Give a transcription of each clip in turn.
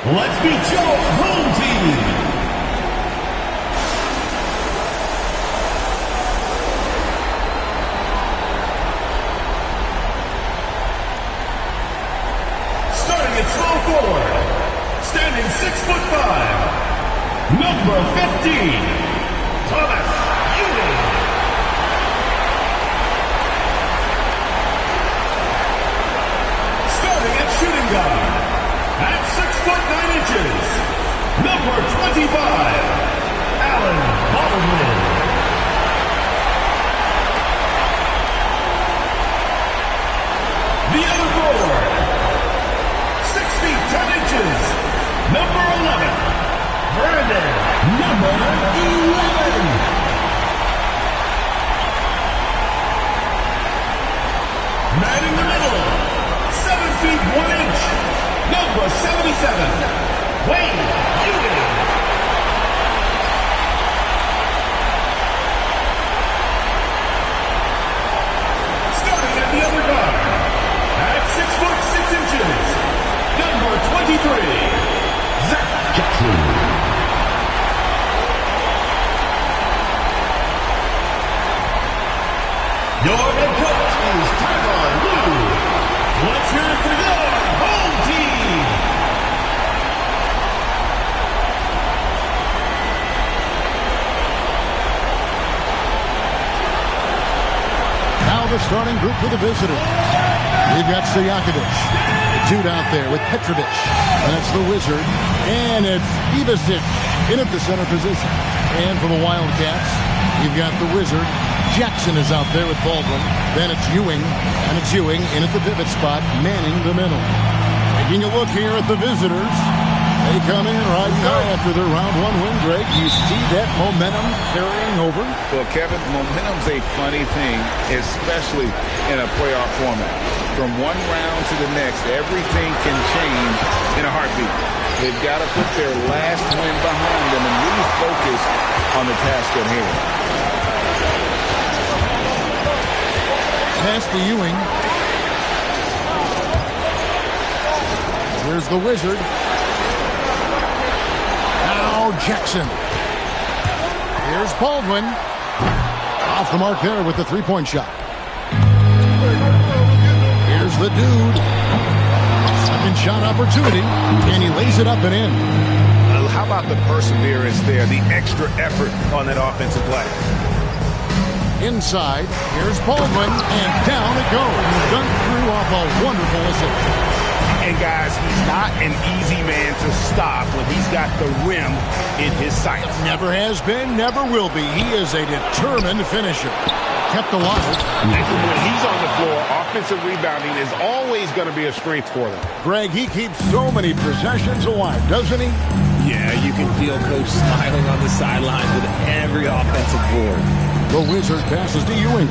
Let's meet your home team. Starting at small forward, standing 6'5", number 15, Thomas Ewing. Starting at shooting guard, at 6'9", number 25, Allen Baldwin. The other forward, 6 feet 10 inches, number 11, Brandon, number 11. Man in the middle, 7 feet 1 inch, number 77, Wayne Ewing. Starting at the other guard, at 6'6", number 23, Zach Jackson. Your head coach is Tyron Lue. Let's hear it for your home team. Now the starting group for the visitors. We've got Stojakovic, the dude out there with Petrovic. That's the Wizard. And it's Ivasic in at the center position. And for the Wildcats, you've got the Wizard. Jackson is out there with Baldwin. Then it's Ewing. And it's Ewing in at the pivot spot, manning the middle. Taking a look here at the visitors. They come in riding high after their round one win, Greg. You see that momentum carrying over? Well, Kevin, momentum's a funny thing, especially in a playoff format. From one round to the next, everything can change in a heartbeat. They've got to put their last win behind them and really focus on the task at hand. Pass to Ewing. Here's the Wizard. Now Jackson. Here's Baldwin. Off the mark there with the three-point shot. Here's the dude. Second shot opportunity, and he lays it up and in. How about the perseverance there, the extra effort on that offensive play? Inside, here's Baldwin, and down it goes. Dunk through off a wonderful assist. And guys, he's not an easy man to stop when he's got the rim in his sights. Never has been, never will be. He is a determined finisher. Kept alive. And when he's on the floor, offensive rebounding is always going to be a strength for them. Greg, he keeps so many possessions alive, doesn't he? Yeah, you can feel Coach smiling on the sidelines with every offensive board. The Wizard passes to Ewing.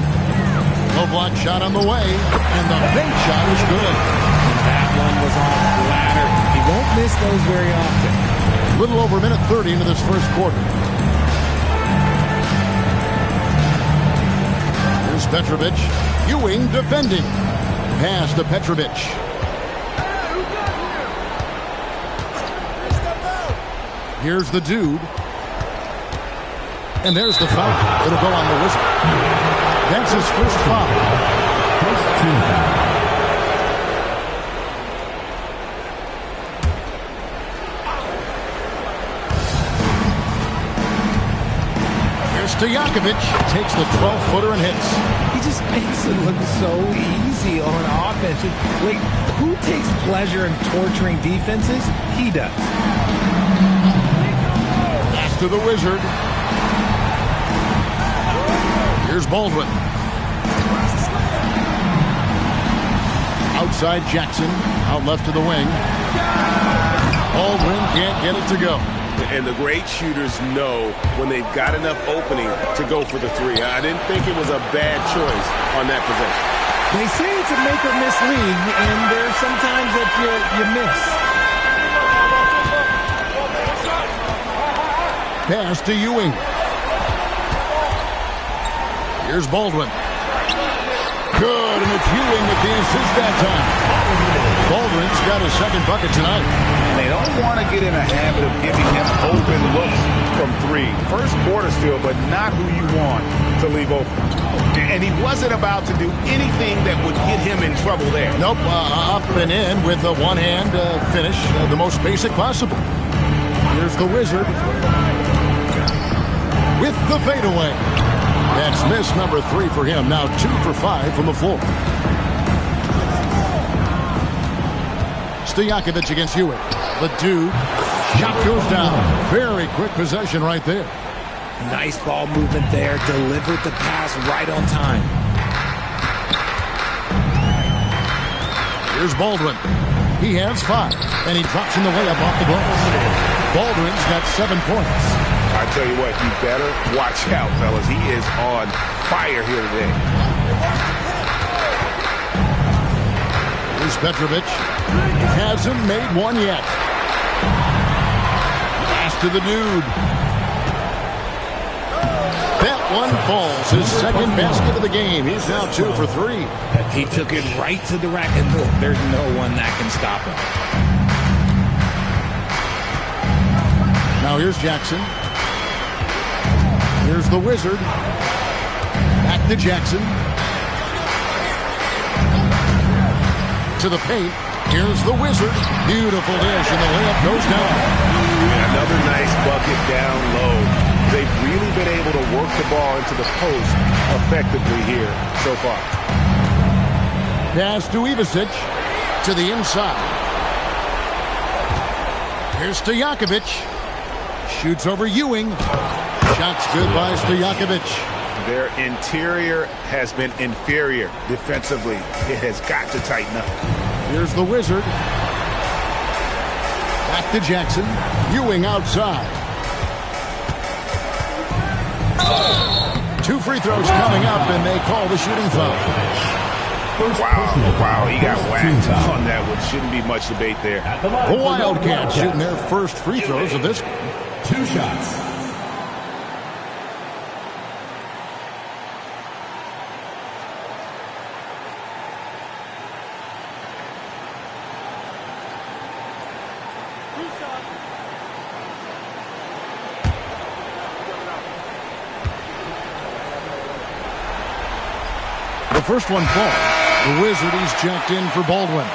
No block shot on the way, and the bank shot is good. And that one was on the ladder. He won't miss those very often. A little over a minute 30 into this first quarter. Here's Petrovic. Ewing defending. Pass to Petrovic. Here's the dude. And there's the foul. It'll go on the Wizard. That's his first foul. First team. Here's Stojakovic. Takes the 12-footer and hits. He just makes it look so easy on offense. Wait, who takes pleasure in torturing defenses? He does. Pass to the Wizard. Here's Baldwin. Outside Jackson. Out left to the wing. Baldwin can't get it to go. And the great shooters know when they've got enough opening to go for the three. I didn't think it was a bad choice on that possession. They say it's a make or miss league, and there's sometimes that you miss. Pass to Ewing. Here's Baldwin. Good, and it's Ewing with the assist that time. Baldwin's got his second bucket tonight. And they don't want to get in a habit of giving him open looks from three. First quarter still, but not who you want to leave open. And he wasn't about to do anything that would get him in trouble there. Nope, up and in with a one-hand finish, the most basic possible. Here's the Wizard with the fadeaway. That's miss number 3 for him. Now 2 for 5 from the floor. Stojakovic against Ewing. The dude. Shot goes down. Very quick possession right there. Nice ball movement there. Delivered the pass right on time. Here's Baldwin. He has 5, and he drops in the layup off the glass. Baldwin's got 7 points. I tell you what, you better watch out, fellas. He is on fire here today. Here's Petrovic. Hasn't made one yet. Pass to the dude. That one falls. His second basket of the game. He's now 2 for 3. He took it right to the rack, and look, there's no one that can stop him. Now here's Jackson. Here's the Wizard. Back to Jackson. To the paint. Here's the Wizard. Beautiful dish, and the layup goes down. Another nice bucket down low. They've really been able to work the ball into the post effectively here so far. Pass to Ivicic. To the inside. Here's Stojakovic. Shoots over Ewing. Shots good by Stojakovic. Their interior has been inferior defensively. It has got to tighten up. Here's the Wizard. Back to Jackson. Ewing outside. 2 free throws coming up, and they call the shooting foul. Wow, he got whacked on that one. Shouldn't be much debate there. The Wildcats shooting their first free throws of this game. 2 shots. The first one falls. The Wizard, he's checked in for Baldwin.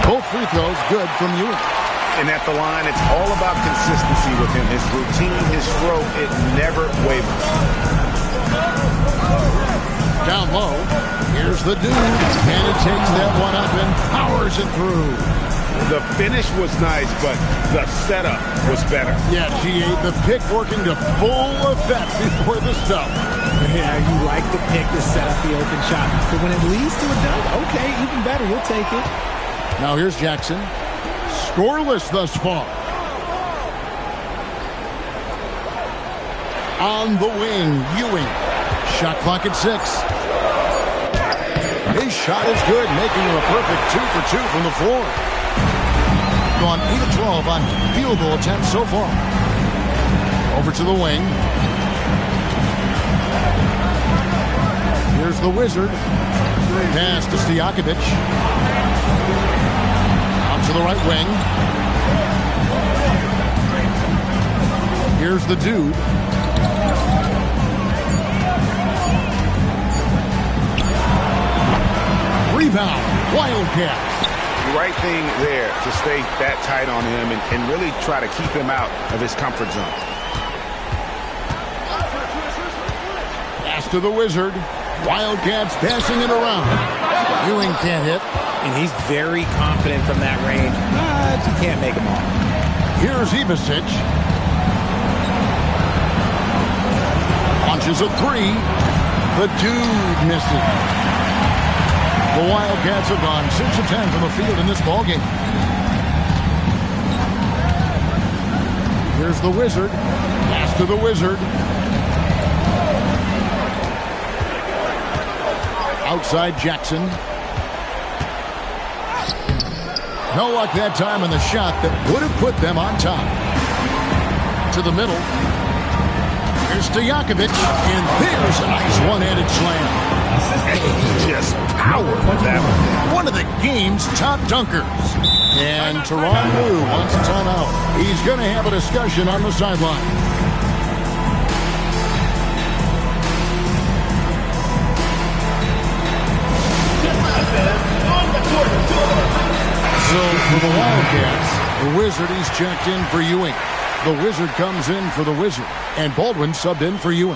Both free throws good from Ewing. And at the line, it's all about consistency with him. His routine, his stroke, it never wavers. Down low, here's the dude, and it takes that one up and powers it through. The finish was nice, but the setup was better. Yeah, GA, the pick working to full effect before the stuff. Yeah, you like the pick to set up the open shot. But when it leads to a dunk, okay, even better, you'll take it. Now here's Jackson. Scoreless thus far. On the wing, Ewing. Shot clock at 6. His shot is good, making him a perfect 2 for 2 from the floor. Gone 8 of 12 on field goal attempts so far. Over to the wing. Here's the Wizard. Pass to Stojakovic. To the right wing. Here's the dude. Rebound. Wildcats. The right thing there to stay that tight on him and really try to keep him out of his comfort zone. Pass to the Wizard. Wildcats passing it around. Ewing can't hit. And he's very confident from that range, but you can't make him all. Here's Ivicic. Launches a 3. The dude misses. The Wildcats have gone 6 of 10 from the field in this ballgame. Here's the Wizard. Pass to the Wizard. side, Jackson. No luck that time on the shot that would have put them on top. To the middle. Here's Stojakovic, and there's a nice one-handed slam. He just powered that one of the game's top dunkers. And Tyronn Lue wants a timeout. He's going to have a discussion on the sideline. So for the Wildcats, the Wizard, he's checked in for Ewing. The Wizard comes in for the Wizard, and Baldwin subbed in for Ewing.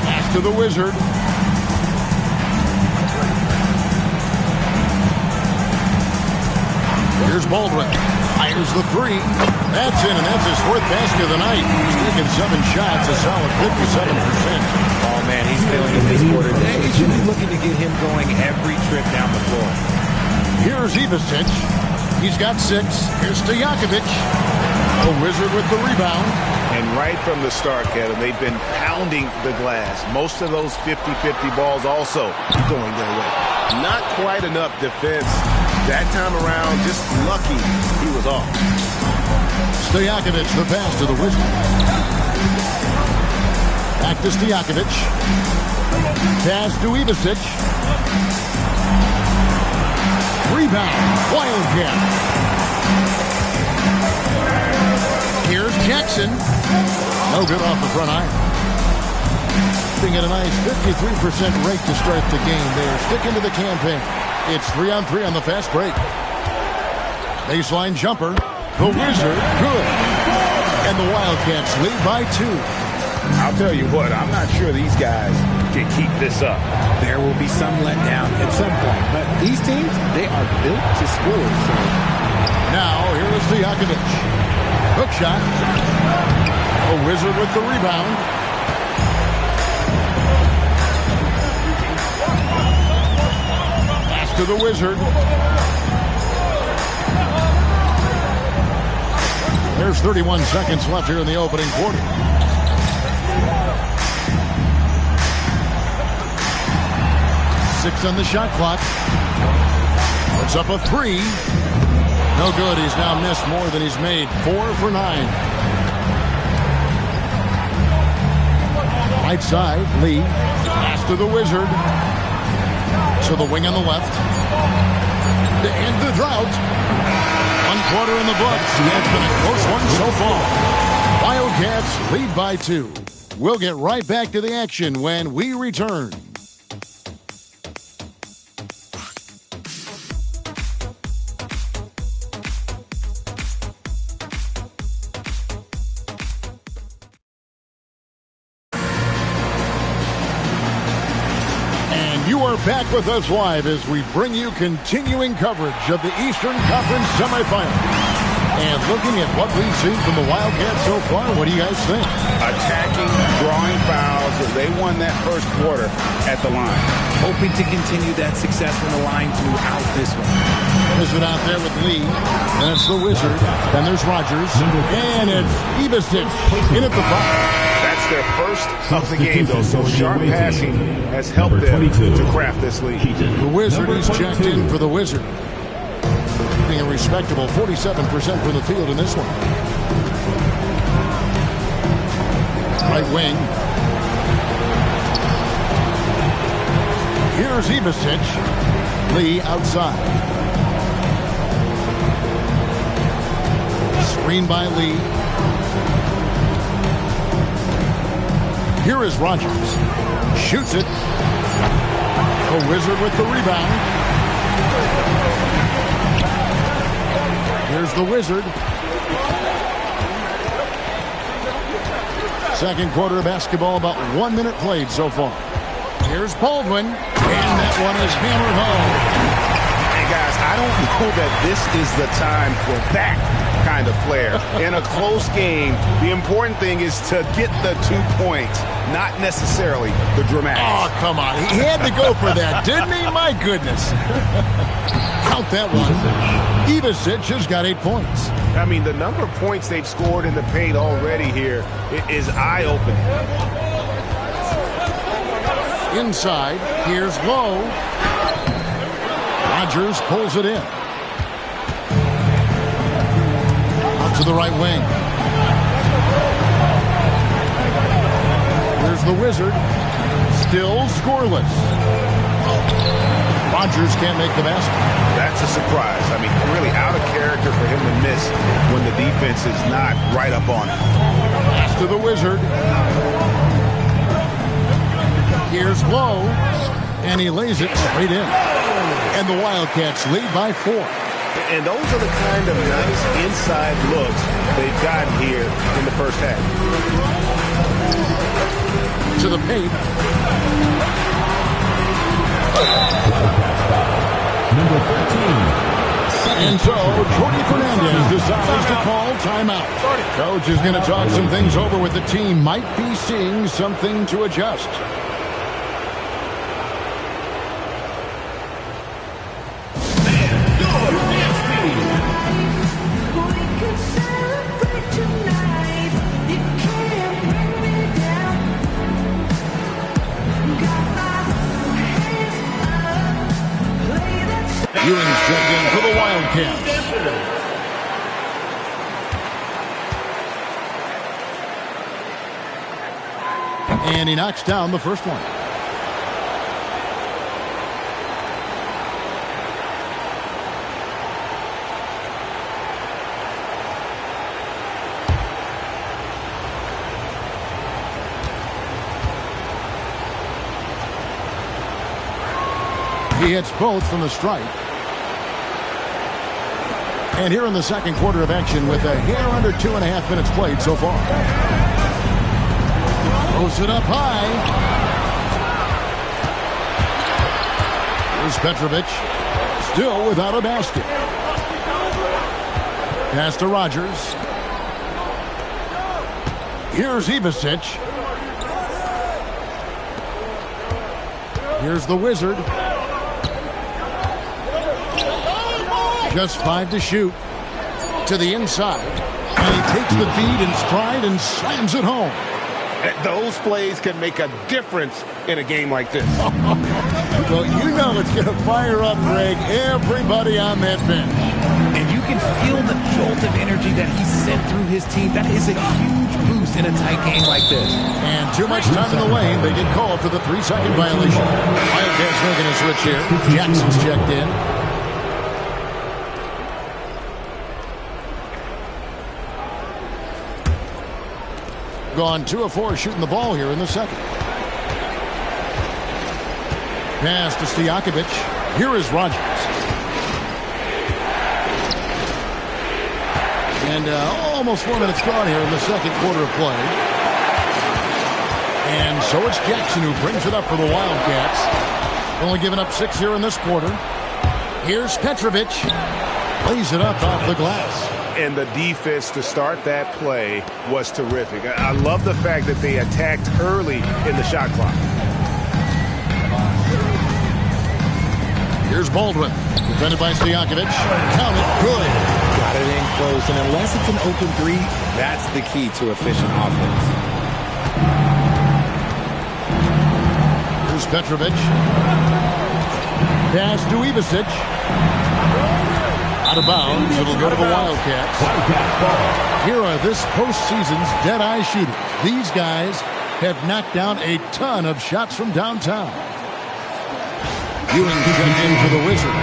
Pass to the Wizard. Here's Baldwin. Fires the three. That's in, and that's his fourth basket of the night. He's taken 7 shots, a solid 57%. Oh, man, he's feeling it this quarter. They should be looking to get him going every trip down the floor. Here's Ivicic. He's got 6. Here's Stojakovic. The Wizard with the rebound. And right from the start, Kevin, they've been pounding the glass. Most of those 50-50 balls also going their way. Not quite enough defense. That time around, just lucky he was off. Stojakovic, the pass to the Wizard. Back to Stojakovic. Pass to Ivicic. Rebound. Wildcat. Here's Jackson. No good off the front iron. Being at a nice 53% rate to start the game. They're sticking to the campaign. It's 3-on-3 on the fast break. Baseline jumper. The Wizard, good. And the Wildcats lead by 2. I'll tell you what, I'm not sure these guys can keep this up. There will be some letdown at some point, but these teams, they are built to score. So. Now, here is Stojakovic. Hook shot. The Wizard with the rebound. To the Wizard. There's 31 seconds left here in the opening quarter. Six on the shot clock. Puts up a 3. No good. He's now missed more than he's made. 4 for 9. Right side, Lee. Pass to the Wizard. To the wing on the left. To end the drought. 1 quarter in the books. It's been a close one so far. Wildcats lead by 2. We'll get right back to the action when we return. You are back with us live as we bring you continuing coverage of the Eastern Conference semifinal. And looking at what we've seen from the Wildcats so far, what do you guys think? Attacking, drawing fouls. They won that first quarter at the line. Hoping to continue that success from the line throughout this one. Wizard out there with Lee. And it's the Wizard. Then there's Rogers. And it's Ivicic in at the 5. That's their first of the game, though, so sharp passing has helped them to craft this lead. The Wizard is checked in for the Wizard. Being a respectable 47% from the field in this one. Right wing. Here's Ivicic. Lee outside. Screen by Lee. Here is Rogers. Shoots it. The Wizard with the rebound. Here's the Wizard. Second quarter of basketball, about 1 minute played so far. Here's Baldwin. And that one is hammered home. Hey, guys, I don't know that this is the time for that kind of flair. In a close game, the important thing is to get the 2 points, not necessarily the dramatics. Oh, come on. He had to go for that, didn't he? My goodness. Count that one. Ivasic has got 8 points. I mean, the number of points they've scored in the paint already here is eye-opening. Inside, here's Lowe. Rodgers pulls it in. Out to the right wing. Here's the Wizard. Still scoreless. Rodgers can't make the basket. That's a surprise. I mean, really out of character for him to miss when the defense is not right up on him. Pass to the Wizard. Here's Lowe, and he lays it straight in. And the Wildcats lead by 4. And those are the kind of nice inside looks they've gotten here in the first half. To the paint. Number 13. And so, Jordy Fernandez decides to call timeout. Coach is going to talk some things over with the team. Might be seeing something to adjust. Ewing's checked in for the Wildcats. And he knocks down the first one. He hits both from the stripe. And here in the second quarter of action with a hair under 2.5 minutes played so far. Throws it up high. Here's Petrovic. Still without a basket. Pass to Rodgers. Here's Ivasic. Here's the Wizard. Just 5 to shoot. To the inside. And he takes the feed in stride and slams it home. Those plays can make a difference in a game like this. Well, you know it's going to fire up, Greg, everybody on that bench. And you can feel the jolt of energy that he sent through his team. That is a huge boost in a tight game like this. And too much time in the lane. They get called for the 3-second violation. Wildcats making a switch here. Jackson's checked in. Gone 2 of 4 shooting the ball here in the second. Pass to Stojakovic. Here is Rodgers. And almost 4 minutes gone here in the second quarter of play. And so it's Jackson who brings it up for the Wildcats. Only giving up 6 here in this quarter. Here's Petrovic. Lays it up off the glass. And the defense to start that play was terrific. I love the fact that they attacked early in the shot clock. Here's Baldwin. Defended by Stojakovic. Count it. Good. Got it in close. And unless it's an open 3, that's the key to efficient offense. Here's Petrovic. Pass to Ivasic. Out of bounds. It'll go to the Wildcats. Here are this postseason's dead-eye shooters. These guys have knocked down a ton of shots from downtown. Ewing checked in for the Wizard.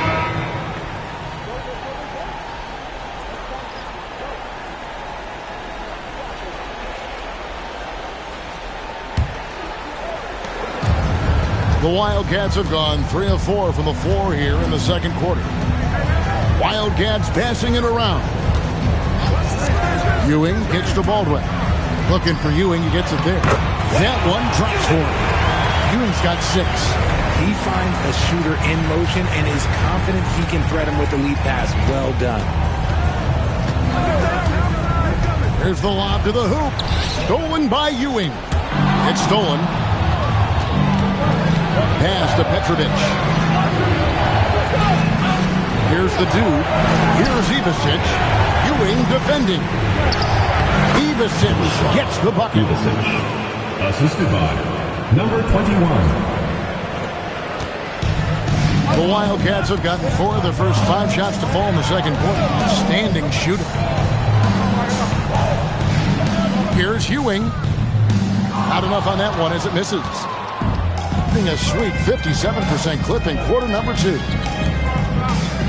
The Wildcats have gone 3 of 4 from the floor here in the second quarter. Wildcats passing it around. Ewing kicks to Baldwin. Looking for Ewing. He gets it there. That one drops for him. Ewing's got 6. He finds a shooter in motion and is confident he can thread him with the lead pass. Well done. Here's the lob to the hoop. Stolen by Ewing. It's stolen. Pass to Petrovic. Here's the dude. Here's Ivasic. Ewing defending. Ivasic gets the bucket. Ivasic, assisted by number 21. The Wildcats have gotten 4 of their first 5 shots to fall in the second quarter. Outstanding shooting. Here's Ewing. Not enough on that one as it misses. Hitting a sweet 57% clip in quarter number 2.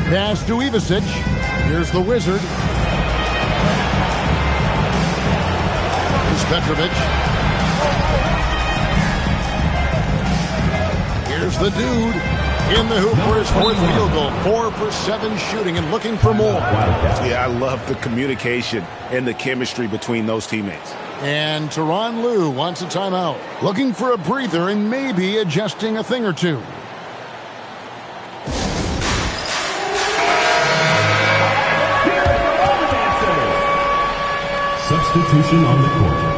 Pass to Ivasic. Here's the Wizard. Here's Petrovic. Here's the dude. In the hoop for his 4th field goal. 4 for 7 shooting and looking for more. Yeah, I love the communication and the chemistry between those teammates. And Tyronn Lue wants a timeout. Looking for a breather and maybe adjusting a thing or two. Substitution on the court.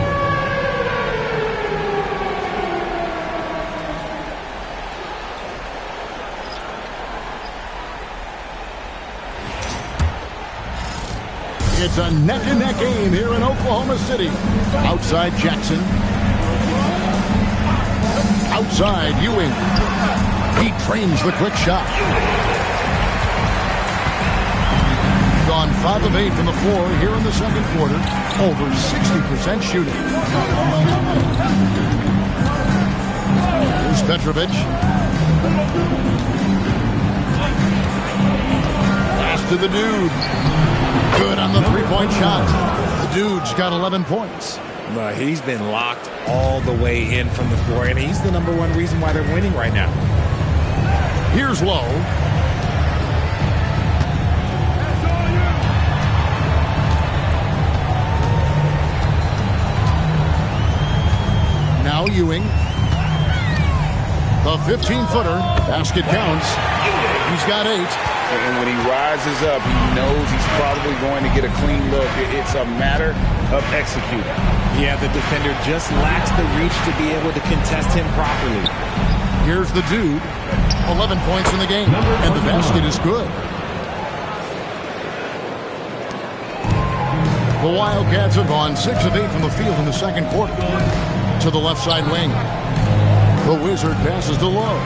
It's a neck-and-neck game here in Oklahoma City. Outside Jackson. Outside Ewing. He trains the quick shot. Gone 5 of 8 from the floor here in the second quarter. Over 60% shooting. Here's Petrovic. Pass to the dude. Good on the three-point shot. The dude's got 11 points. He's been locked all the way in from the floor, and he's the #1 reason why they're winning right now. Here's Lowe. Now Ewing. The 15-footer. Basket counts. He's got 8. And when he rises up, he knows he's probably going to get a clean look. It's a matter of executing. Yeah, the defender just lacks the reach to be able to contest him properly. Here's the dude. 11 points in the game. And the basket is good. The Wildcats have gone 6 of 8 from the field in the second quarter. To the left side wing. The Wizard passes to Lowe.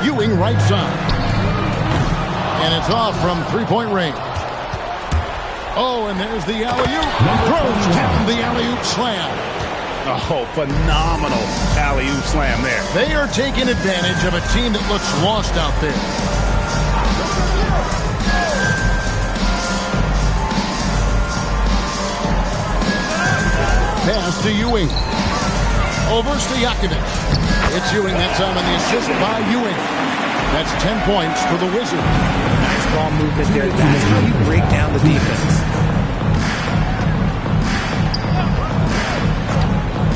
Ewing right side. And it's off from three-point range. Oh, and there's the alley-oop. Throws down the alley-oop slam. Oh, phenomenal alley-oop slam there. They are taking advantage of a team that looks lost out there. Pass to Ewing. Over Stojakovic. It's Ewing that time on the assist by Ewing. That's 10 points for the Wizard. Nice ball movement there. That's how you break down the defense.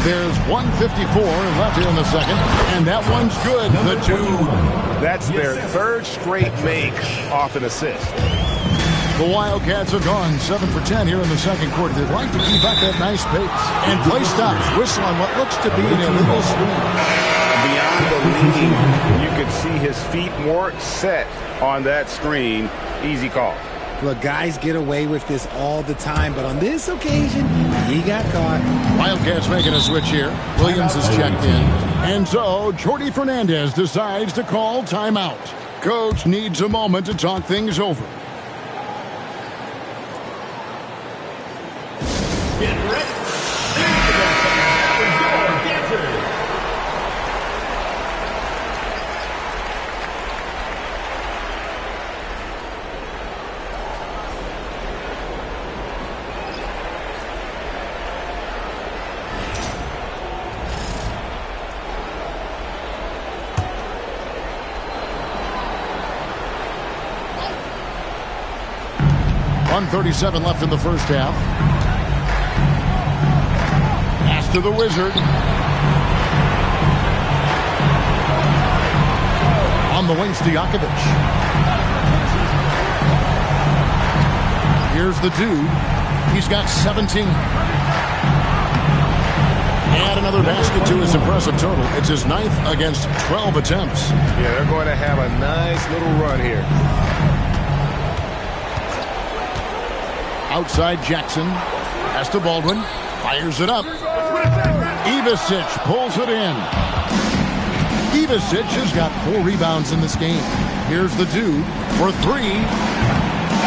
There's 1:54 left here in the second, and that one's good. The two. That's their 3rd straight make off an assist. The Wildcats have gone 7 for 10 here in the second quarter. They'd like to keep up that nice pace. And play stops. Whistle on what looks to be an illegal screen. Beyond the lead, you could see his feet weren't set on that screen. Easy call. Look, guys get away with this all the time, but on this occasion, he got caught. Wildcats making a switch here. Williams is checked in. And so, Jordy Fernandez decides to call timeout. Coach needs a moment to talk things over. Get ready. .137 left in the first half. Pass to the Wizard. On the wing, Stojakovic. Here's the dude. He's got 17. Add another basket to his impressive total. It's his 9th against 12 attempts. Yeah, they're going to have a nice little run here. Outside Jackson. Pass to Baldwin. Fires it up. Ivicic pulls it in. Ivicic has got 4 rebounds in this game. Here's the dude for 3.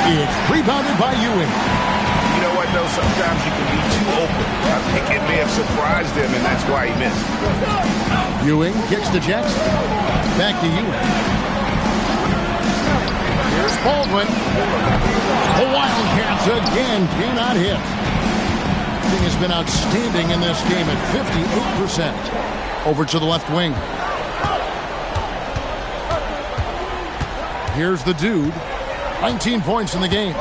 It's rebounded by Ewing. You know what, though? Sometimes you can be too open. I think it may have surprised him, and that's why he missed. Ewing kicks to Jackson. Back to Ewing. Here's Baldwin. The Wildcats again cannot hit. King has been outstanding in this game at 58%. Over to the left wing. Here's the dude. 19 points in the game.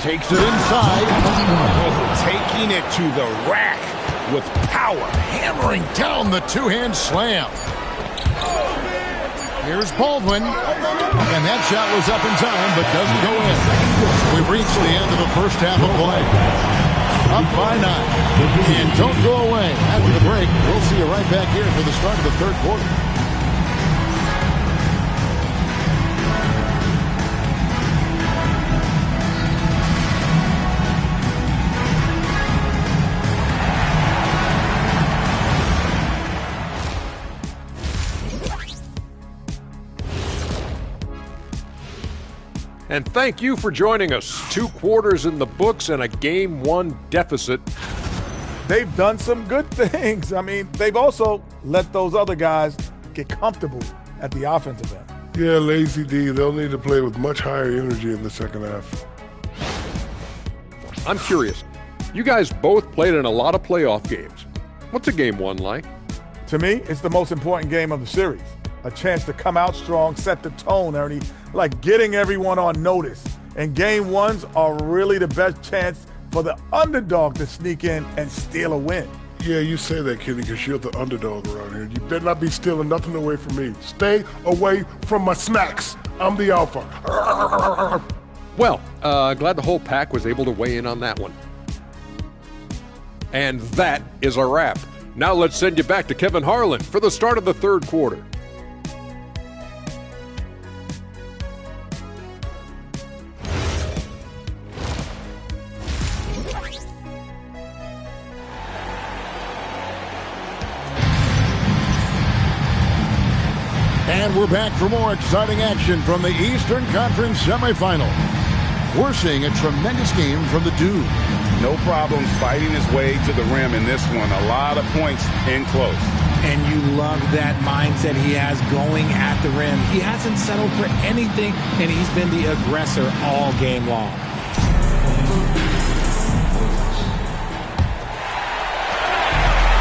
Takes it inside. Oh, taking it to the rack with power. Hammering down the two-hand slam. Here's Baldwin. And that shot was up in time, but doesn't go in. We've reached the end of the first half of play. Up by 9. And don't go away. After the break, we'll see you right back here for the start of the third quarter. And thank you for joining us. 2 quarters in the books and a Game 1 deficit. They've done some good things. I mean, they've also let those other guys get comfortable at the offensive end. Yeah, lazy D. They'll need to play with much higher energy in the second half. I'm curious. You guys both played in a lot of playoff games. What's a Game 1 like? To me, it's the most important game of the series. A chance to come out strong, set the tone, Ernie, like getting everyone on notice. And Game 1s are really the best chance for the underdog to sneak in and steal a win. Yeah, you say that, Kenny, because you're the underdog around here. You better not be stealing nothing away from me. Stay away from my smacks. I'm the alpha. Well, glad the whole pack was able to weigh in on that one. And that is a wrap. Now let's send you back to Kevin Harlan for the start of the third quarter. And we're back for more exciting action from the Eastern Conference semifinal. We're seeing a tremendous game from the dude. No problems fighting his way to the rim in this one. A lot of points in close. And you love that mindset he has going at the rim. He hasn't settled for anything, and he's been the aggressor all game long.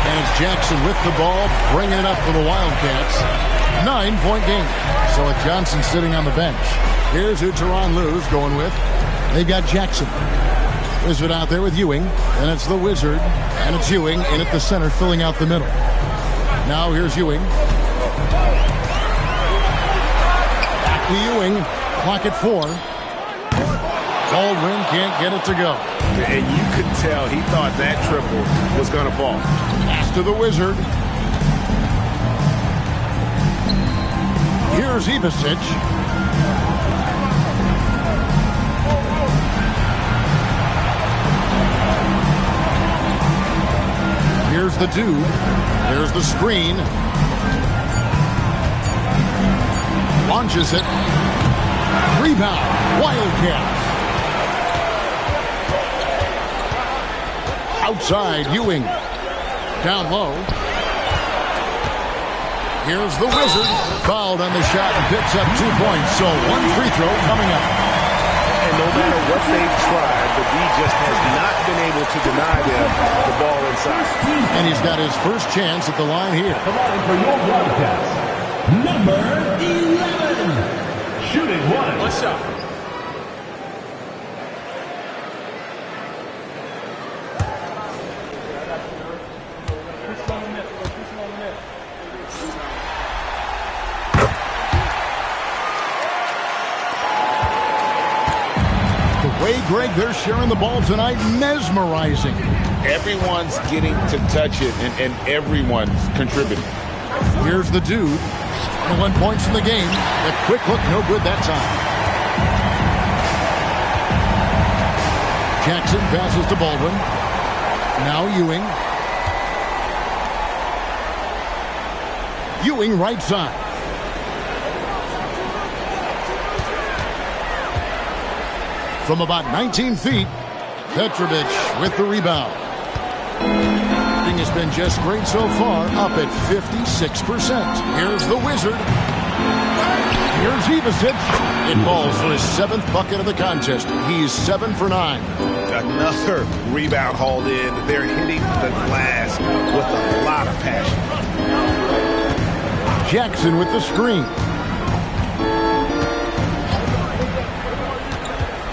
And it's Jackson with the ball, bringing it up for the Wildcats. 9-point game. So with Johnson sitting on the bench. Here's who Teron Lue's going with. They've got Jackson. Wizard out there with Ewing. And it's the Wizard. And it's Ewing in at the center, filling out the middle. Now here's Ewing. Back to Ewing. Clock at 4. Baldwin can't get it to go. And you could tell he thought that triple was going to fall. Pass to the Wizard. Here's Ivicic. Here's the dude. Here's the screen. Launches it. Rebound. Wildcats. Outside, Ewing. Down low. Here's the Wizard. Fouled on the shot and picks up 2 points. So 1 free throw coming up. And no matter what they've tried, the D just has not been able to deny them the ball inside. And he's got his first chance at the line here. Come on for your Wildcats. Number 11. Shooting 1. What's up? Way, Greg, they're sharing the ball tonight. Mesmerizing. Everyone's getting to touch it, and everyone's contributing. Here's the dude. 21 points in the game. A quick look, no good that time. Jackson passes to Baldwin. Now Ewing. Ewing right side. From about 19 feet, Petrovic with the rebound. Shooting has been just great so far, up at 56%. Here's the Wizard. Here's Ivasic. It falls for his 7th bucket of the contest. He's 7 for 9. Another rebound hauled in. They're hitting the glass with a lot of passion. Jackson with the screen.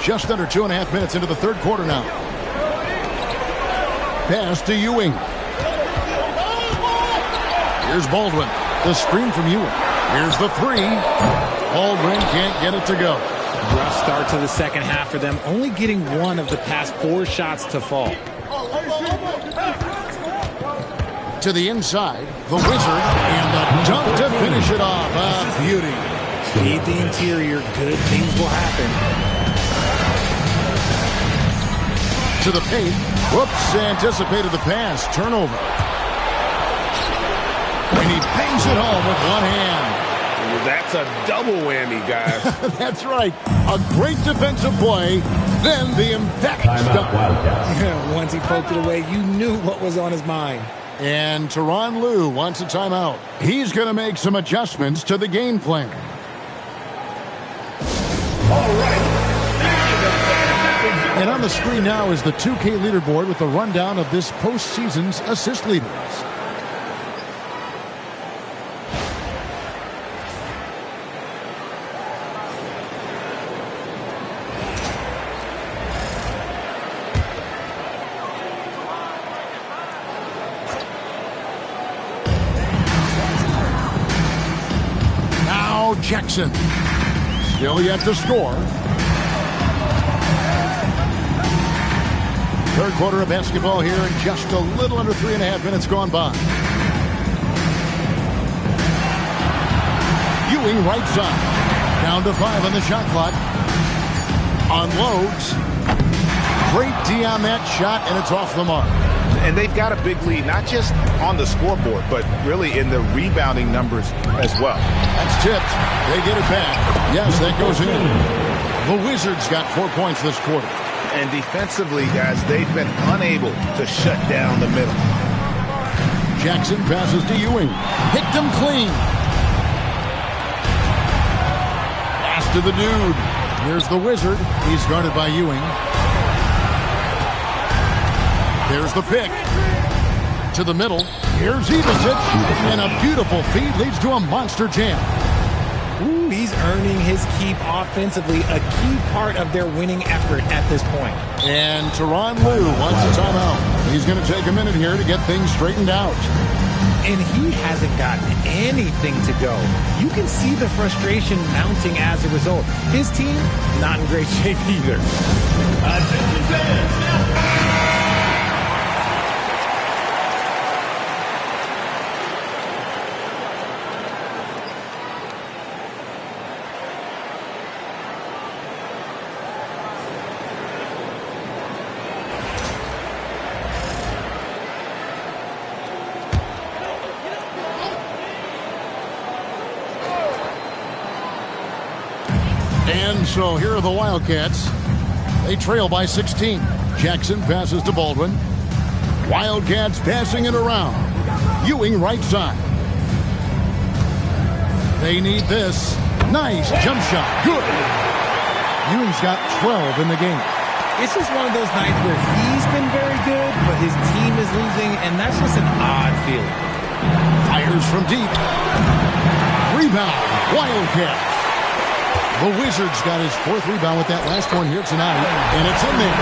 Just under 2.5 minutes into the third quarter now. Pass to Ewing. Here's Baldwin. The screen from Ewing. Here's the three. Baldwin can't get it to go. Rough start to the second half for them, only getting one of the past 4 shots to fall. To the inside, the Wizard, and the dunk to finish it off. A beauty. Feed the interior, good things will happen. To the paint. Whoops, anticipated the pass. Turnover. And he bangs it home with one hand. That's a double whammy, guys. That's right. A great defensive play, then the emphatic stop. Once he poked it away, you knew what was on his mind. And Tyronn Lue wants a timeout. He's going to make some adjustments to the game plan. All right. And on the screen now is the 2K leaderboard with a rundown of this postseason's assist leaders. Now Jackson. Still yet to score. Third quarter of basketball here, and just a little under 3.5 minutes gone by. Ewing right side. Down to 5 on the shot clock. Unloads. Great D on that shot, and it's off the mark. And they've got a big lead, not just on the scoreboard, but really in the rebounding numbers as well. That's tipped. They get it back. Yes, that goes in. The Wizards got 4 points this quarter. And defensively, guys, they've been unable to shut down the middle. Jackson passes to Ewing. Picked him clean. Pass to the dude. Here's the Wizard. He's guarded by Ewing. There's the pick. To the middle. Here's Ivasic. And a beautiful feed leads to a monster jam. Ooh, he's earning his keep offensively, a key part of their winning effort at this point. And Tyronn Lue wants a timeout. He's going to take a minute here to get things straightened out. And he hasn't gotten anything to go. You can see the frustration mounting as a result. His team, not in great shape either. Attention fans, now. And so here are the Wildcats. They trail by 16. Jackson passes to Baldwin. Wildcats passing it around. Ewing right side. They need this. Nice jump shot. Good. Ewing's got 12 in the game. It's just one of those nights where he's been very good, but his team is losing, and that's just an odd feeling. Fires from deep. Rebound. Wildcats. The Wizards got his 4th rebound with that last one here tonight, and it's in there.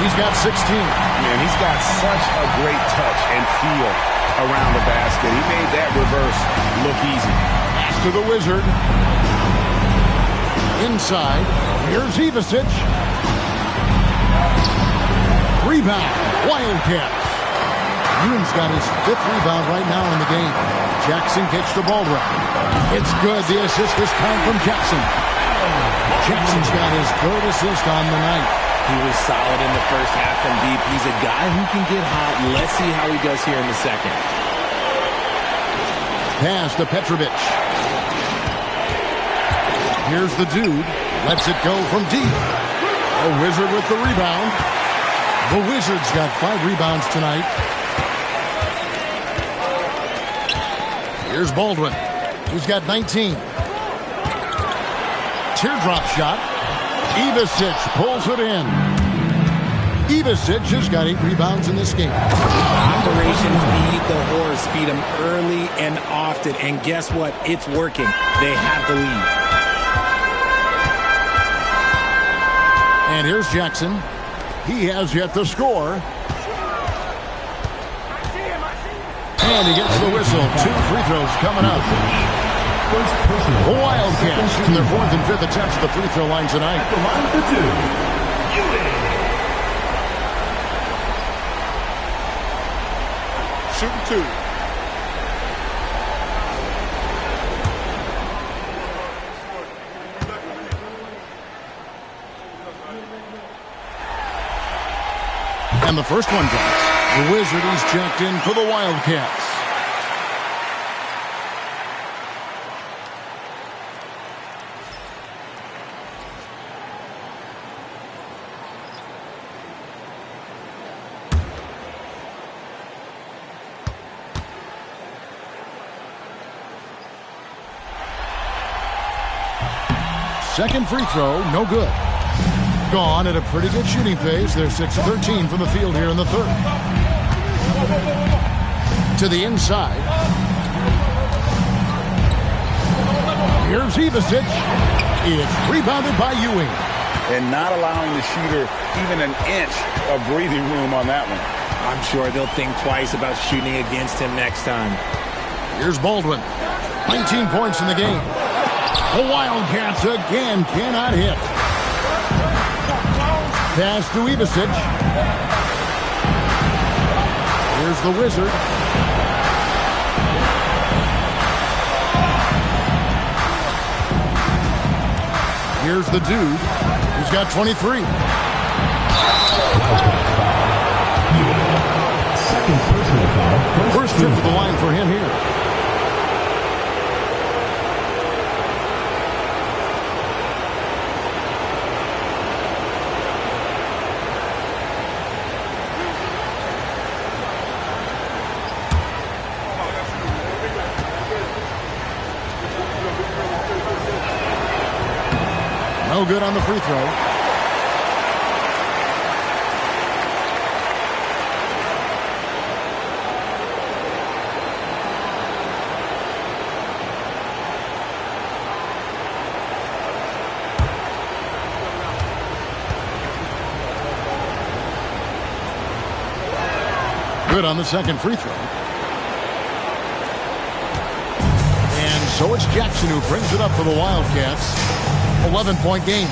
He's got 16. Man, he's got such a great touch and feel around the basket. He made that reverse look easy. Pass to the Wizard. Inside, here's Ivasic. Rebound. Wildcats. Ewing's got his 5th rebound right now in the game. Jackson gets the ball right. It's good. The assist this time from Jackson. Jackson's got his 3rd assist on the night. He was solid in the first half from deep. He's a guy who can get hot. Let's see how he does here in the second. Pass to Petrovic. Here's the dude. Lets it go from deep. A Wizard with the rebound. The Wizards got 5 rebounds tonight. Here's Baldwin. He's got 19. Teardrop shot. Ivasic pulls it in. Ivasic has got 8 rebounds in this game. Operation Feed the Horse. Feed him early and often. And guess what? It's working. They have the lead. And here's Jackson. He has yet to score. And he gets the whistle. 2 free throws coming up. The Wildcats shooting their 4th and 5th attempts at the free throw line tonight. At the line for 2. Shooting 2. And the first one drops. The Wizard is checked in for the Wildcats. Second free throw, no good. Gone at a pretty good shooting pace. They're 6-13 from the field here in the 3rd. To the inside. Here's Ivasic. It's rebounded by Ewing. And not allowing the shooter even an inch of breathing room on that one. I'm sure they'll think twice about shooting against him next time. Here's Baldwin. 19 points in the game. The Wildcats again cannot hit. Pass to Ivasic. Here's the Wizard. Here's the dude. He's got 23. Second personal foul. First trip to the line for him here. No good on the free throw. Good on the second free throw. And so it's Jackson who brings it up for the Wildcats. 11-point game.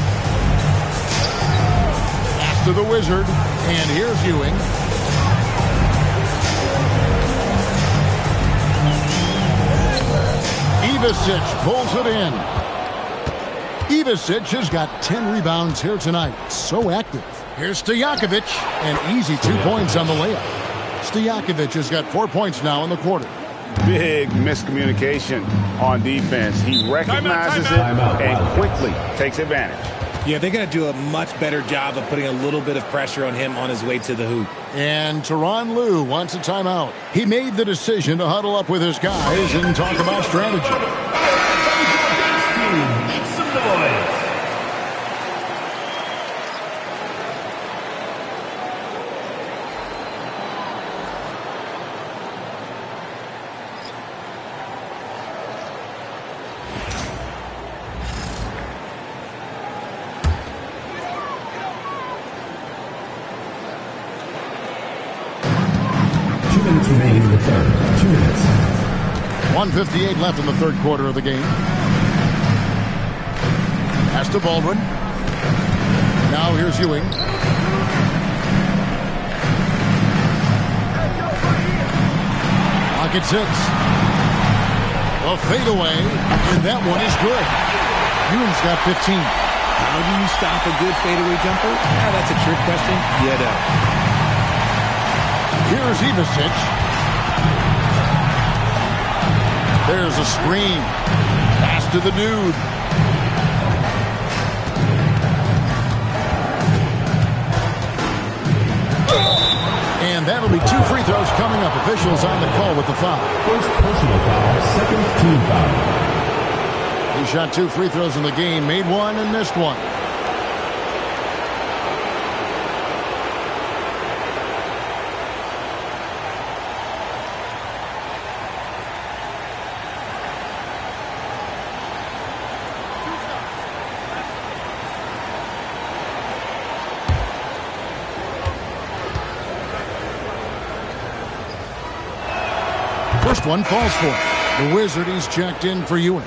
Pass to the Wizard. And here's Ewing. Ivasic pulls it in. Ivasic has got 10 rebounds here tonight. So active. Here's Stojakovic. And easy 2 points on the layup. Stojakovic has got 4 points now in the quarter. Big miscommunication on defense. He recognizes it and quickly takes advantage. Yeah, they're going to do a much better job of putting a little bit of pressure on him on his way to the hoop. And Tyronn Lue wants a timeout. He made the decision to huddle up with his guys and talk about strategy. Make some noise. Remaining in the 3rd. 2 minutes. 1:58 left in the 3rd quarter of the game. Pass to Baldwin. Now here's Ewing. Rockets hits. A fadeaway, and that one is good. Ewing's got 15. How do you stop a good fadeaway jumper? Yeah, that's a trick question. You know. Here's Ivasic. There's a screen. Pass to the dude. And that'll be 2 free throws coming up. Officials on the call with the foul. First personal foul, second team foul. He shot 2 free throws in the game, made one and missed one. First one falls for him. The Wizard, he's checked in for Ewing.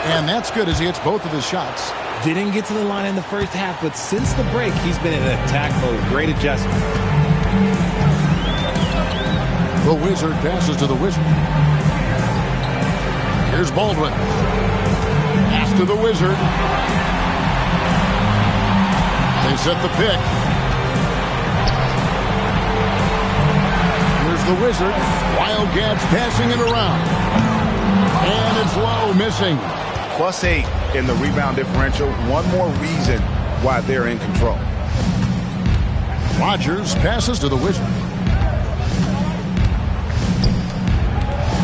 And that's good as he hits both of his shots. Didn't get to the line in the first half, but since the break, he's been in attack mode. Great adjustment. The Wizard passes to the Wizard. Here's Baldwin. Pass to the Wizard. They set the pick. Here's the Wizard. Wildcats passing it around. And it's low, missing. +8 in the rebound differential. One more reason why they're in control. Rodgers passes to the Wizard.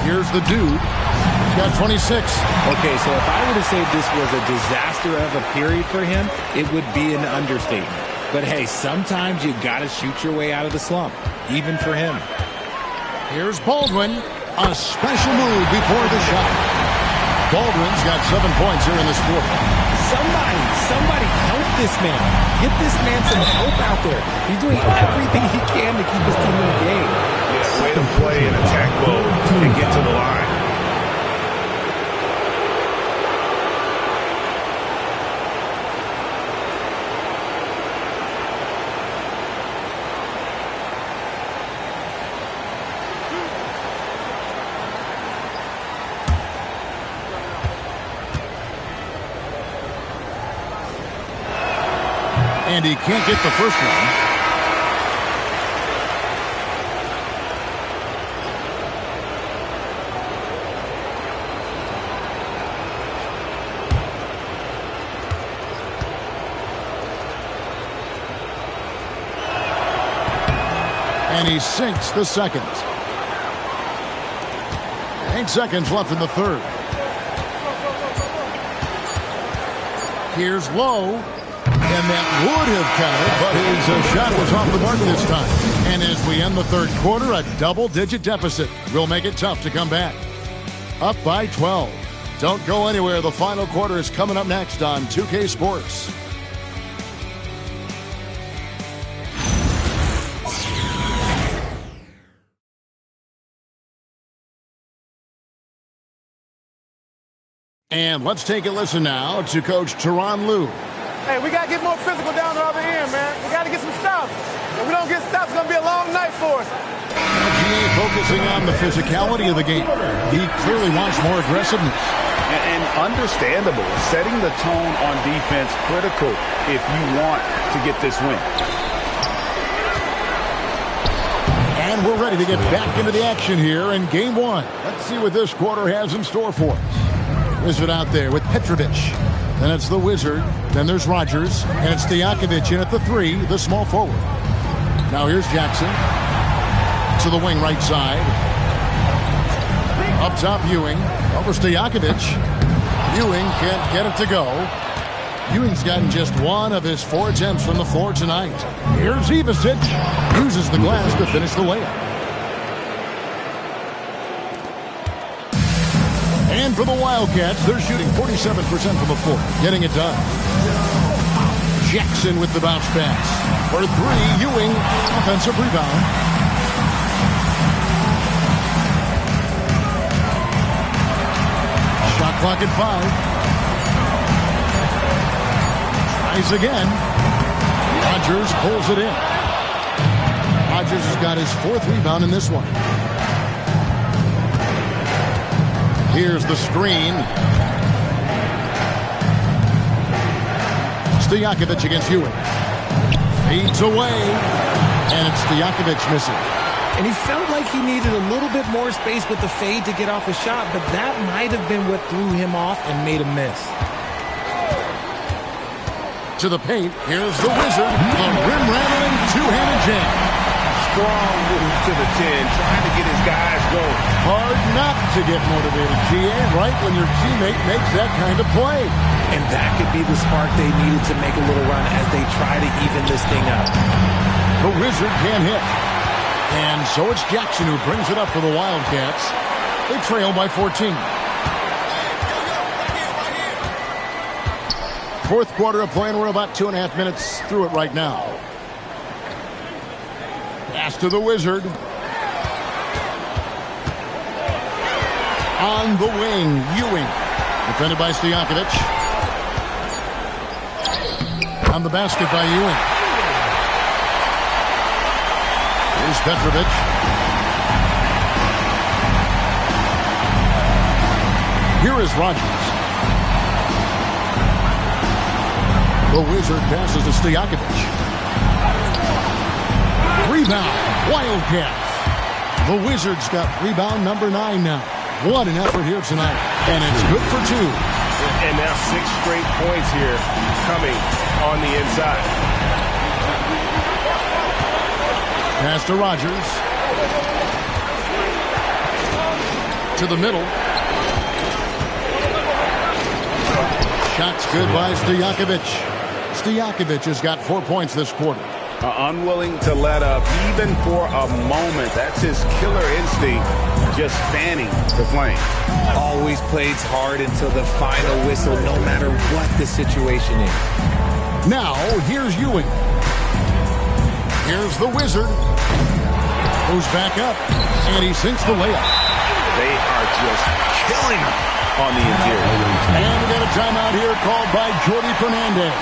Here's the dude. He's got 26. Okay, so if I were to say this was a disaster of a period for him, it would be an understatement. But hey, sometimes you got to shoot your way out of the slump, even for him. Here's Baldwin. A special move before the shot. Baldwin's got 7 points here in this quarter. Somebody help this man. Get this man some help out there. He's doing everything he can to keep his team in the game. Yeah, way to play in attack mode and get to the line. And he can't get the first one. And he sinks the second. 8 seconds left in the third. Here's Lowe. And that would have counted, but his shot was off the mark this time. And as we end the third quarter, a double-digit deficit will make it tough to come back. Up by 12. Don't go anywhere. The final quarter is coming up next on 2K Sports. And let's take a listen now to Coach Tyronn Lue. Hey, we got to get more physical down the other end, man. We got to get some stops. If we don't get stops, it's going to be a long night for us. LGA focusing on the physicality of the game. He clearly wants more aggressiveness. And understandable. Setting the tone on defense critical if you want to get this win. And we're ready to get back into the action here in Game 1. Let's see what this quarter has in store for us. Wizard out there with Petrovic. Then it's the Wizard. Then there's Rodgers. And it's Stojakovic in at the 3, the small forward. Now here's Jackson. To the wing right side. Up top, Ewing. Over Stojakovic. Ewing can't get it to go. Ewing's gotten just 1 of his 4 attempts from the floor tonight. Here's Ivasic. Uses the glass to finish the layup. And for the Wildcats, they're shooting 47% from the floor, getting it done. Jackson with the bounce pass. For 3, Ewing, offensive rebound. clock at 5. Tries again. Rodgers pulls it in. Rodgers has got his 4th rebound in this one. Here's the screen. Stojakovic against Ewing. Fades away. And it's Stojakovic missing. And he felt like he needed a little bit more space with the fade to get off a shot, but that might have been what threw him off and made him miss. To the paint. Here's the Wizard. The rim-rattling two-handed jam. Strong move to the 10, trying to get his guys going. Hard not to get motivated, GA, right when your teammate makes that kind of play. And that could be the spark they needed to make a little run as they try to even this thing up. The Wizard can't hit. And so it's Jackson who brings it up for the Wildcats. They trail by 14. 4th quarter of play, and we're about 2.5 minutes through it right now. Pass to the Wizard. On the wing, Ewing. Defended by Stojakovic. On the basket by Ewing. Here's Petrovic. Here is Rodgers. The Wizard passes to Stojakovic. Rebound. Wildcats. The Wizards got rebound number 9 now. What an effort here tonight. And it's good for 2. And now 6 straight points here coming on the inside. Pass to Rodgers. To the middle. Shots good by Stojakovic. Stojakovic has got 4 points this quarter. Unwilling to let up even for a moment. That's his killer instinct, just fanning the flame. Always plays hard until the final whistle, no matter what the situation is. Now, here's Ewing. Here's the Wizard. Goes back up, and he sinks the layup. They are just killing him on the interior. And we got a timeout here called by Jordi Fernandez.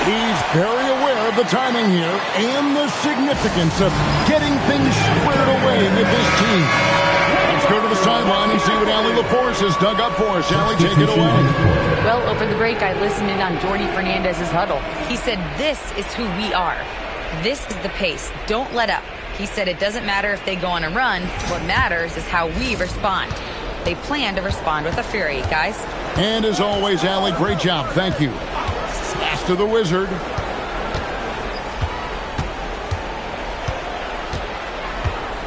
He's very aware of the timing here and the significance of getting things squared away with his team. Let's go to the sideline and see what Allie LaForce has dug up for us. Allie, take it away. Well, over the break, I listened in on Jordi Fernandez's huddle. He said, this is who we are. This is the pace. Don't let up. He said it doesn't matter if they go on a run. What matters is how we respond. They plan to respond with a fury, guys. And as always, Allie, great job. Thank you. Pass to the Wizard.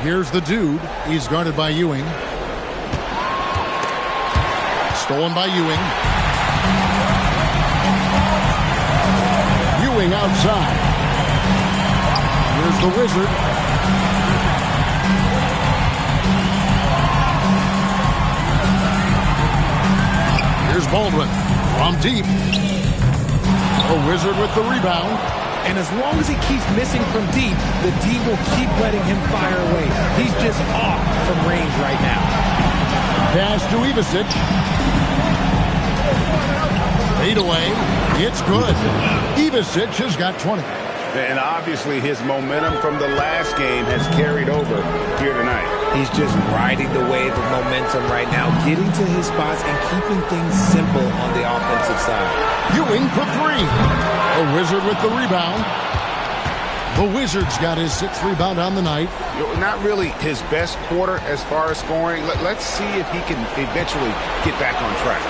Here's the dude. He's guarded by Ewing. Stolen by Ewing. Ewing outside. Here's the Wizard. Here's Baldwin from deep. The Wizard with the rebound. And as long as he keeps missing from deep, the D will keep letting him fire away. He's just off from range right now. Pass to Ivasic. Fade away. It's good. Ivasic has got 20. And obviously his momentum from the last game has carried over here tonight. He's just riding the wave of momentum right now, getting to his spots and keeping things simple on the offensive side. Ewing for 3. A Wizard with the rebound. The Wizard's got his 6th rebound on the night. Not really his best quarter as far as scoring. Let's see if he can eventually get back on track.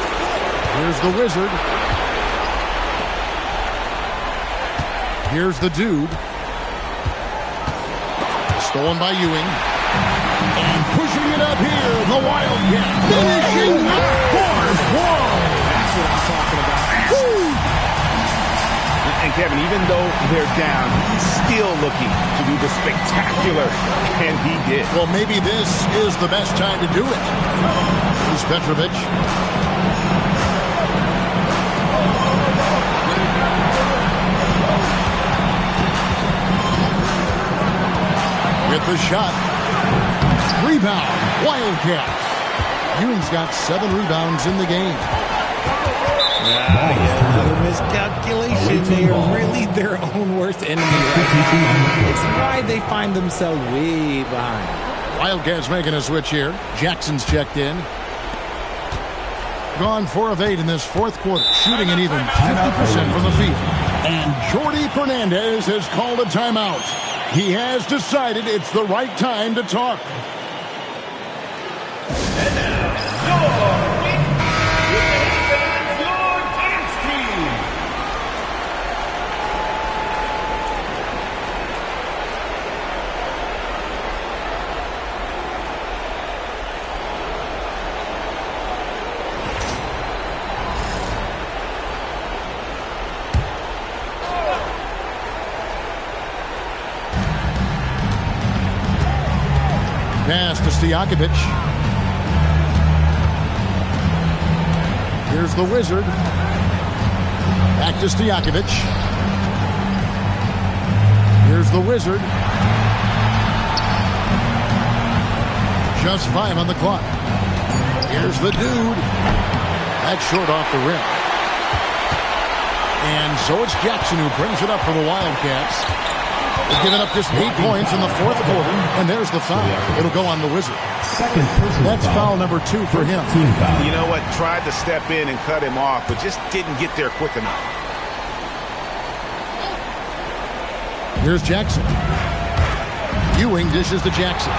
Here's the Wizard. Here's the dude. Stolen by Ewing. And pushing it up here, the Wildcat. Finishing the fourth. Whoa! That's what I'm talking about. Woo! And Kevin, even though they're down, he's still looking to do the spectacular, and he did. Well, maybe this is the best time to do it. Here's Petrovic. With the shot. Rebound. Wildcats. Ewing's got 7 rebounds in the game. Another miscalculation. They are really their own worst enemy right now. It's why they find themselves way behind. Wildcats making a switch here. Jackson's checked in. Gone 4 of 8 in this fourth quarter, shooting an even 50% from the field. And Jordi Fernandez has called a timeout. He has decided it's the right time to talk. And now, your Dynasty. Pass to Stojakovic. Here's the Wizard. Back to Stojakovic. Here's the Wizard. Just 5 on the clock. Here's the Dude. That's short off the rim. And so it's Jackson who brings it up for the Wildcats. They've given up just 8 points in the fourth quarter, and there's the foul. It'll go on the Wizard. That's foul number 2 for him. You know what? Tried to step in and cut him off, but just didn't get there quick enough. Here's Jackson. Ewing dishes to Jackson.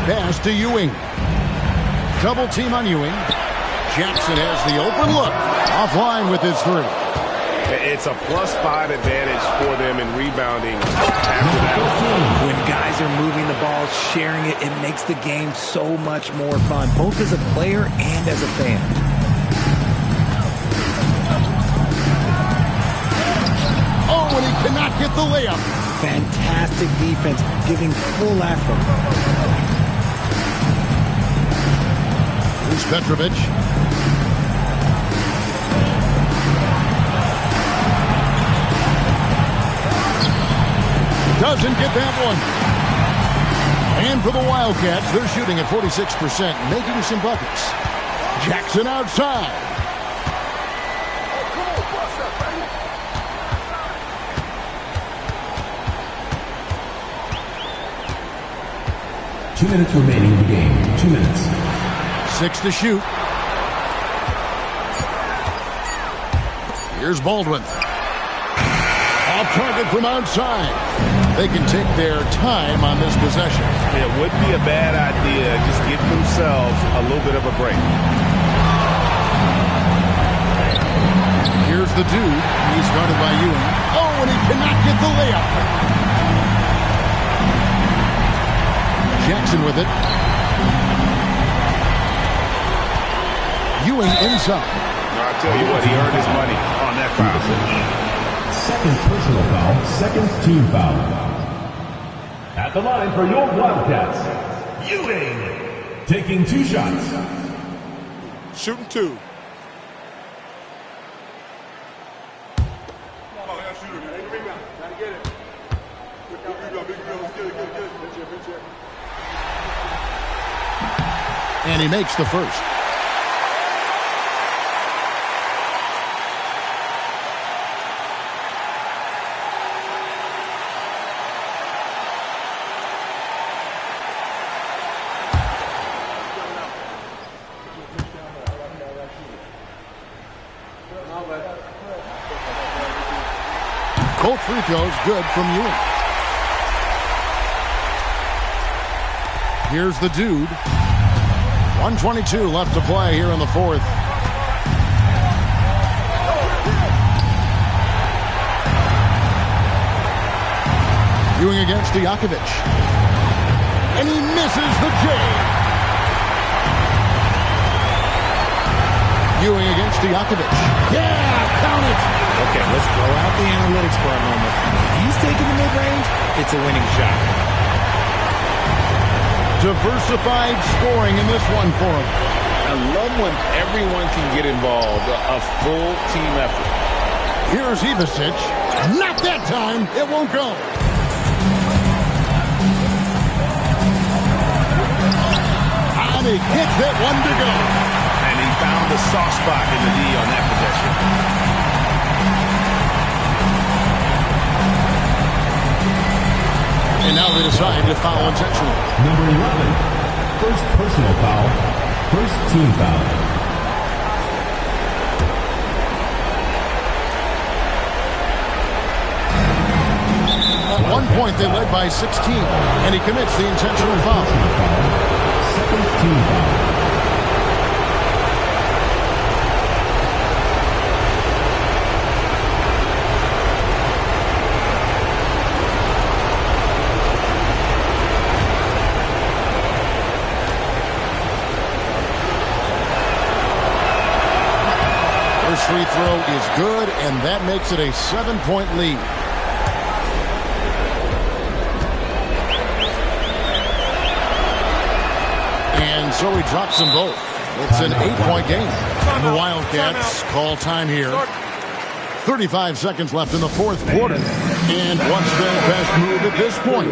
Pass to Ewing. Double team on Ewing. Jackson has the open look. Offline with his 3. It's a +5 advantage for them in rebounding after that. When guys are moving the ball, sharing it, it makes the game so much more fun, both as a player and as a fan. Oh, and he cannot get the layup. Fantastic defense, giving full effort. Here's Petrovic. Doesn't get that one. And for the Wildcats, they're shooting at 46%, making some buckets. Jackson outside. Two minutes remaining in the game. 2 minutes. 6 to shoot. Here's Baldwin. Off target from outside. They can take their time on this possession. It would be a bad idea. Just give themselves a little bit of a break. Here's the Dude. He's guarded by Ewing. Oh, and he cannot get the layup. Jackson with it. Ewing inside. I'll tell you what, he earned his money on that foul. Second personal foul, second team foul. At the line for your Wildcats, Ewing, taking 2 shots. Shooting 2. And he makes the first. Both free throws good from Ewing. Here's the Dude. 1:22 left to play here in the fourth. Ewing against Stojakovic. And he misses the J. Ewing against Stojakovic. Yeah, count it. Okay, let's throw out the analytics for a moment. If he's taking the mid-range, it's a winning shot. Diversified scoring in this one for him. I love when everyone can get involved, a full team effort. Here's Ivasic. Not that time. It won't go. And he gets that one to go. And he found the soft spot in the knee on that possession. And now they decide to foul intentionally. Number 11, first personal foul, first team foul. At one point, they led by 16, and he commits the intentional foul. Second team foul. First free throw is good, and that makes it a 7-point lead. And so he drops them both. It's an 8-point game. And the Wildcats call time here. 35 seconds left in the fourth quarter. And what's their best move at this point?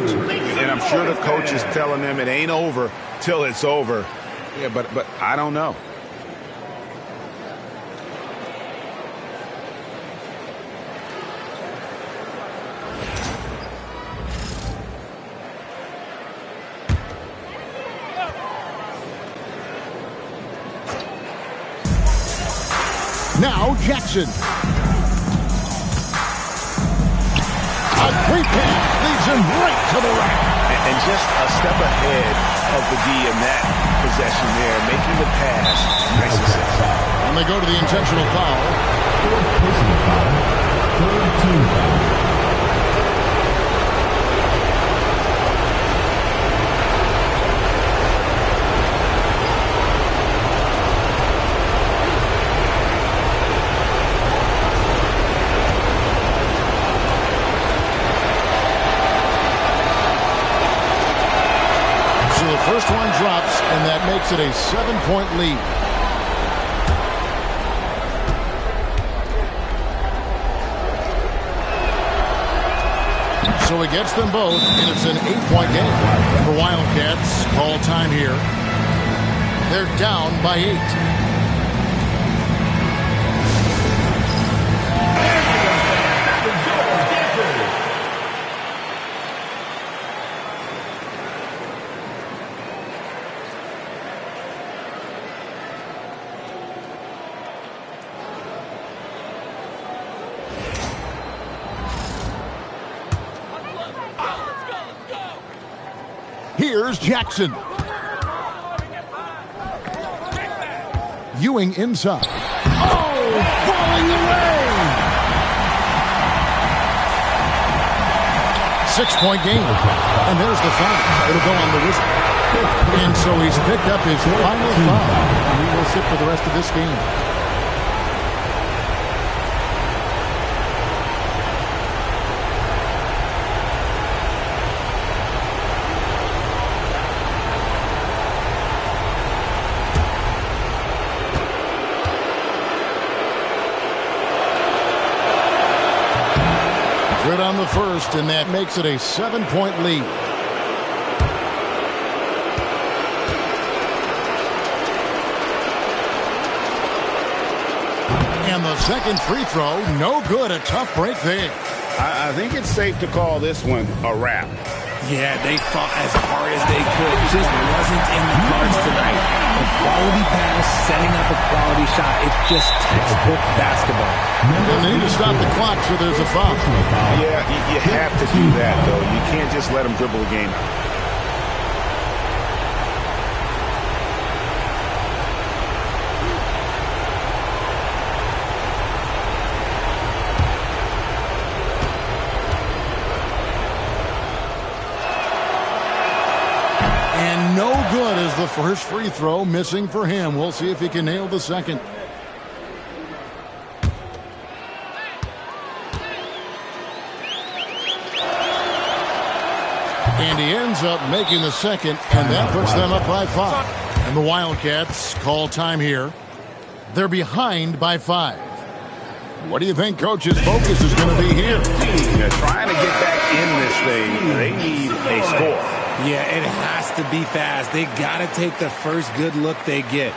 And I'm sure the coach is telling them it ain't over till it's over. Yeah, but I don't know. Now Jackson. A great pass leads him right to the rack. And just a step ahead of the D in that possession there, making the pass nice and simple. And they go to the intentional foul. Fourth personal foul, third team foul. First one drops, and that makes it a 7-point lead. So he gets them both, and it's an 8-point game. The Wildcats call time here. They're down by 8. Here's Jackson. Ewing inside. Oh, falling away. 6-point game. And there's the foul. It'll go on the whistle. And so he's picked up his final foul. And he will sit for the rest of this game. Good on the first, and that makes it a 7-point lead. And the second free throw, no good. A tough break there. I think it's safe to call this one a wrap. Yeah, they fought as hard as they could. Just wasn't in the cards tonight. A quality pass, setting up a quality shot. It's just textbook basketball. And they need to stop the clock, so there's a foul. Yeah, you have to do that, though. You can't just let them dribble the game out. No good as the first free throw missing for him. We'll see if he can nail the second. And he ends up making the second, and that puts them up by 5. And the Wildcats call time here. They're behind by 5. What do you think Coach's focus is going to be here? Trying to get back in this thing, they need a score. Yeah, it has to be fast. They got to take the first good look they get.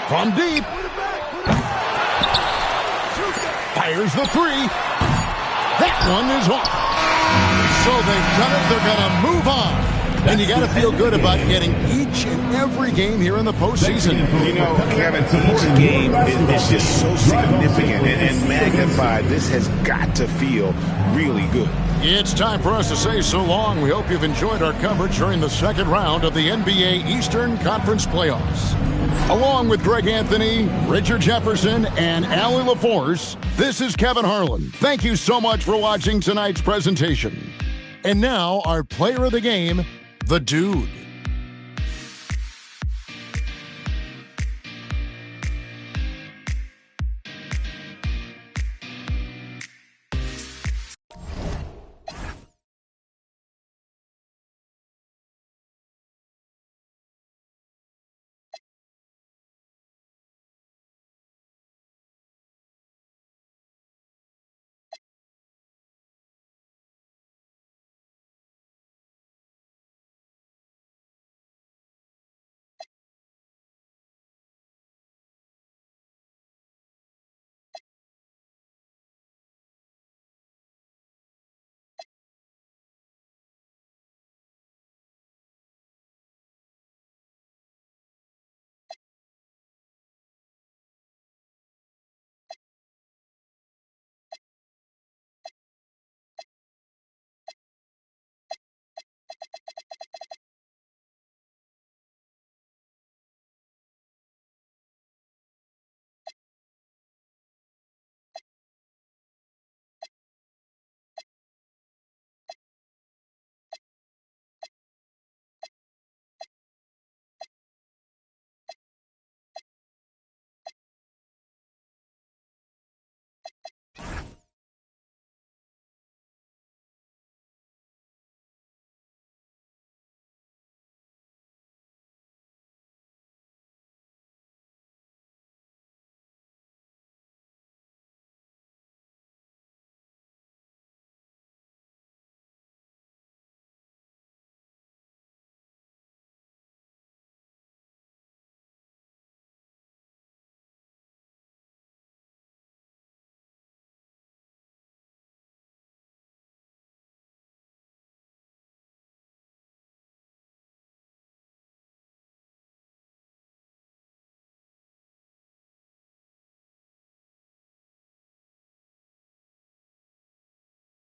From deep. Fires the three. That one is off. So they've done it. They're going to move on. And you got to feel good about getting each and every game here in the postseason. You know, Kevin, each game is just so significant and magnified. This has got to feel really good. It's time for us to say so long. We hope you've enjoyed our coverage during the second round of the NBA Eastern Conference Playoffs. Along with Greg Anthony, Richard Jefferson, and Allie LaForce, this is Kevin Harlan. Thank you so much for watching tonight's presentation. And now, our player of the game, the Dude.